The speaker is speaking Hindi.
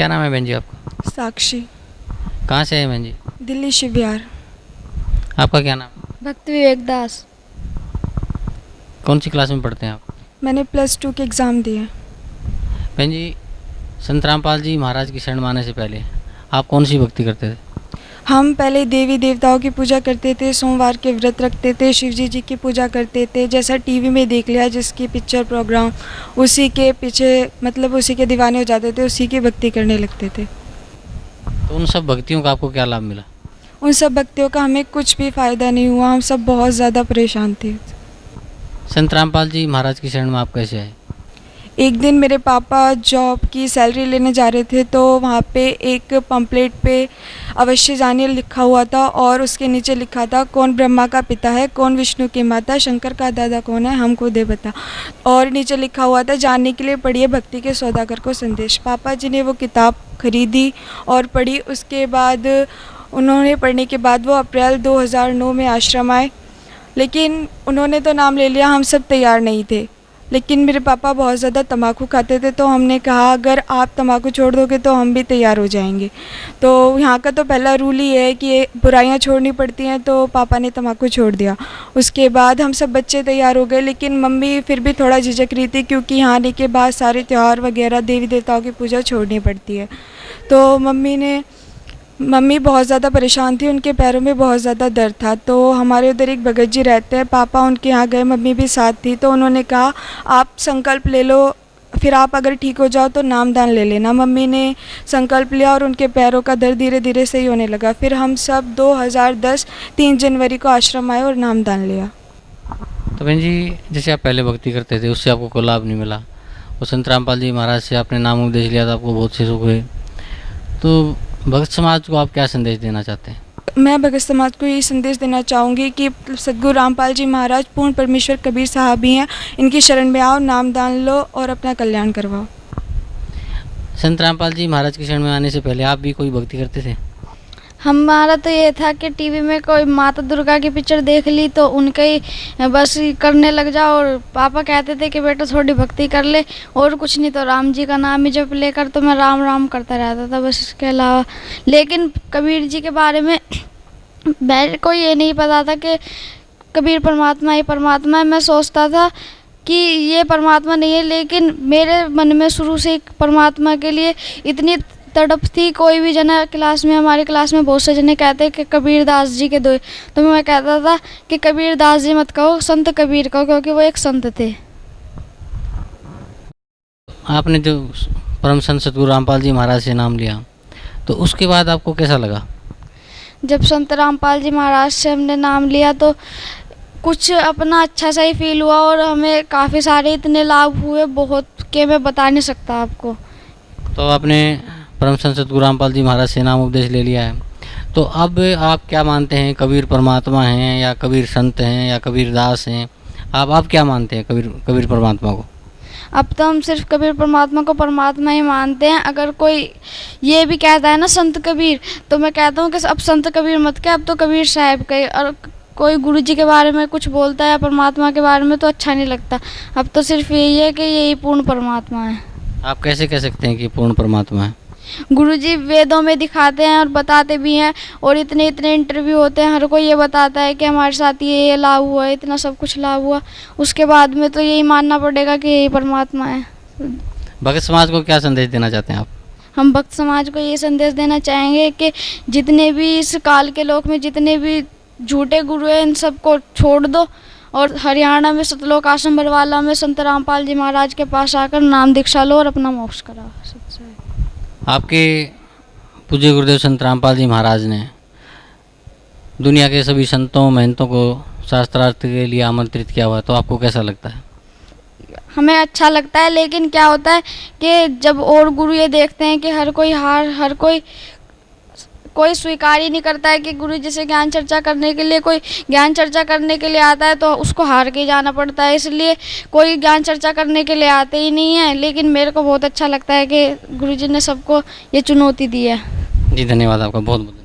क्या नाम है बहन जी आपका? साक्षी। कहाँ से है बहन जी? दिल्ली शिव विहार। आपका क्या नाम है? भक्ति विवेक दास। कौन सी क्लास में पढ़ते हैं आप? मैंने +2 के एग्ज़ाम दिए। बहन जी, संत रामपाल जी महाराज की शरण में आने से पहले आप कौन सी भक्ति करते थे? हम पहले देवी देवताओं की पूजा करते थे, सोमवार के व्रत रखते थे, शिव जी की पूजा करते थे। जैसा टीवी में देख लिया जिसकी पिक्चर प्रोग्राम, उसी के पीछे मतलब उसी के दीवाने हो जाते थे, उसी की भक्ति करने लगते थे। तो उन सब भक्तियों का आपको क्या लाभ मिला? उन सब भक्तियों का हमें कुछ भी फ़ायदा नहीं हुआ, हम सब बहुत ज़्यादा परेशान थे। संत रामपाल जी महाराज की शरण में आप कैसे आए? एक दिन मेरे पापा जॉब की सैलरी लेने जा रहे थे, तो वहाँ पे एक पम्पलेट पे अवश्य जानिए लिखा हुआ था और उसके नीचे लिखा था कौन ब्रह्मा का पिता है, कौन विष्णु की माता, शंकर का दादा कौन है, हमको दे बता। और नीचे लिखा हुआ था जानने के लिए पढ़िए भक्ति के सौदागर को संदेश। पापा जी ने वो किताब खरीदी और पढ़ी। उसके बाद उन्होंने पढ़ने के बाद वो अप्रैल 2009 में आश्रम आए। लेकिन उन्होंने तो नाम ले लिया, हम सब तैयार नहीं थे। लेकिन मेरे पापा बहुत ज़्यादा तम्बाकू खाते थे, तो हमने कहा अगर आप तम्बाकू छोड़ दोगे तो हम भी तैयार हो जाएंगे। तो यहाँ का तो पहला रूल ही है कि बुराइयाँ छोड़नी पड़ती हैं, तो पापा ने तम्बाकू छोड़ दिया। उसके बाद हम सब बच्चे तैयार हो गए, लेकिन मम्मी फिर भी थोड़ा झिझक रही थी क्योंकि यहाँ आने के बाद सारे त्यौहार वगैरह देवी देवताओं की पूजा छोड़नी पड़ती है। तो मम्मी बहुत ज़्यादा परेशान थी, उनके पैरों में बहुत ज़्यादा दर्द था। तो हमारे उधर एक भगत जी रहते हैं, पापा उनके यहाँ गए, मम्मी भी साथ थी। तो उन्होंने कहा आप संकल्प ले लो, फिर आप अगर ठीक हो जाओ तो नामदान ले लेना। मम्मी ने संकल्प लिया और उनके पैरों का दर्द धीरे धीरे सही होने लगा। फिर हम सब 2010 3 जनवरी को आश्रम आए और नामदान लिया। तो बहन जी, जैसे आप पहले भक्ति करते थे उससे आपको कोई लाभ नहीं मिला, और संत रामपाल जी महाराज से आपने नाम उपदेश लिया था, आपको बहुत से सुख हुए, तो भक्त समाज को आप क्या संदेश देना चाहते हैं? मैं भगत समाज को यही संदेश देना चाहूँगी कि सद्गुरु रामपाल जी महाराज पूर्ण परमेश्वर कबीर साहब ही हैं, इनकी शरण में आओ, नामदान लो और अपना कल्याण करवाओ। संत रामपाल जी महाराज की शरण में आने से पहले आप भी कोई भक्ति करते थे? हमारा तो ये था कि टीवी में कोई माता दुर्गा की पिक्चर देख ली तो उनके ही बस करने लग जाओ, और पापा कहते थे कि बेटा थोड़ी भक्ति कर ले, और कुछ नहीं तो राम जी का नाम ही जप लेकर, तो मैं राम राम करता रहता था बस, इसके अलावा। लेकिन कबीर जी के बारे में मेरे को ये नहीं पता था कि कबीर परमात्मा ही परमात्मा है। मैं सोचता था कि ये परमात्मा नहीं है, लेकिन मेरे मन में शुरू से परमात्मा के लिए इतनी तड़प थी। कोई भी जना क्लास में, हमारी क्लास में बहुत से जने कहते कि कबीर दास जी के दो, तो मैं कहता था कि कबीर दास जी मत कहो, संत कबीर कहो, क्योंकि वो एक संत थे। आपने जो परम संत सतगुरु रामपाल जी महाराज से नाम लिया, तो उसके बाद आपको कैसा लगा? जब संत रामपाल जी महाराज से हमने नाम लिया तो कुछ अपना अच्छा सा ही फील हुआ, और हमें काफ़ी सारे इतने लाभ हुए बहुत कि मैं बता नहीं सकता आपको। तो आपने परम संत सतगुरु रामपाल जी महाराज से नाम उपदेश ले लिया है, तो अब आप क्या मानते हैं? कबीर परमात्मा हैं या कबीर संत हैं या कबीर दास हैं? आप क्या मानते हैं कबीर परमात्मा को? अब तो हम सिर्फ कबीर परमात्मा को परमात्मा ही मानते हैं। अगर कोई ये भी कहता है ना संत कबीर, तो मैं कहता हूँ कि अब संत कबीर मत के, अब तो कबीर साहब कहे। और कोई गुरु जी के बारे में कुछ बोलता है या परमात्मा के बारे में तो अच्छा नहीं लगता। अब तो सिर्फ यही है कि यही पूर्ण परमात्मा है। आप कैसे कह सकते हैं कि पूर्ण परमात्मा है? गुरुजी वेदों में दिखाते हैं और बताते भी हैं, और इतने इतने इंटरव्यू होते हैं, हर कोई ये बताता है कि हमारे साथ ये लाभ हुआ, इतना सब कुछ लाभ हुआ। उसके बाद में तो यही मानना पड़ेगा कि यही परमात्मा है। भक्त समाज को क्या संदेश देना चाहते हैं आप? हम भक्त समाज को ये संदेश देना चाहेंगे कि जितने भी इस काल के लोक में जितने भी झूठे गुरु हैं, इन सबको छोड़ दो, और हरियाणा में सतलोक आश्रम बरवाला में संत रामपाल जी महाराज के पास आकर नाम दीक्षा लो और अपना मोक्ष कराओ। आपके पूज्य गुरुदेव संत रामपाल जी महाराज ने दुनिया के सभी संतों महंतों को शास्त्रार्थ के लिए आमंत्रित किया हुआ है, तो आपको कैसा लगता है? हमें अच्छा लगता है, लेकिन क्या होता है कि जब और गुरु ये देखते हैं कि हर कोई स्वीकार ही नहीं करता है कि गुरु जी से ज्ञान चर्चा करने के लिए कोई ज्ञान चर्चा करने के लिए आता है, तो उसको हार के जाना पड़ता है। इसलिए कोई ज्ञान चर्चा करने के लिए आते ही नहीं है। लेकिन मेरे को बहुत अच्छा लगता है कि गुरु जी ने सबको ये चुनौती दी है। जी धन्यवाद आपका, बहुत बहुत।